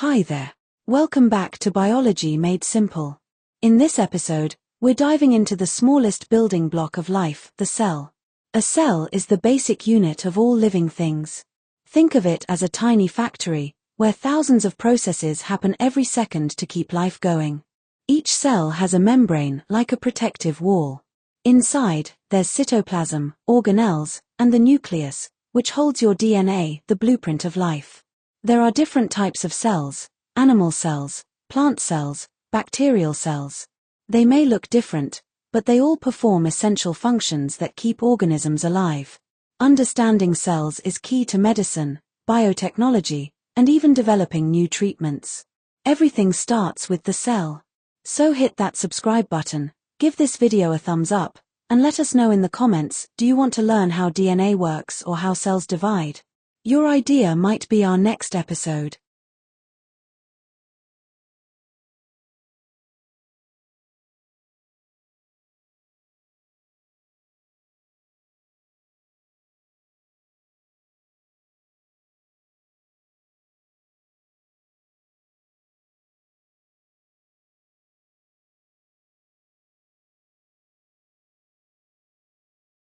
Hi there. Welcome back to Biology Made Simple. In this episode, we're diving into the smallest building block of life, the cell. A cell is the basic unit of all living things. Think of it as a tiny factory, where thousands of processes happen every second to keep life going. Each cell has a membrane, like a protective wall. Inside, there's cytoplasm, organelles, and the nucleus, which holds your DNA, the blueprint of life. There are different types of cells: animal cells, plant cells, bacterial cells. They may look different, but they all perform essential functions that keep organisms alive. Understanding cells is key to medicine, biotechnology, and even developing new treatments. Everything starts with the cell. So hit that subscribe button, give this video a thumbs up, and let us know in the comments, do you want to learn how DNA works or how cells divide? Your idea might be our next episode.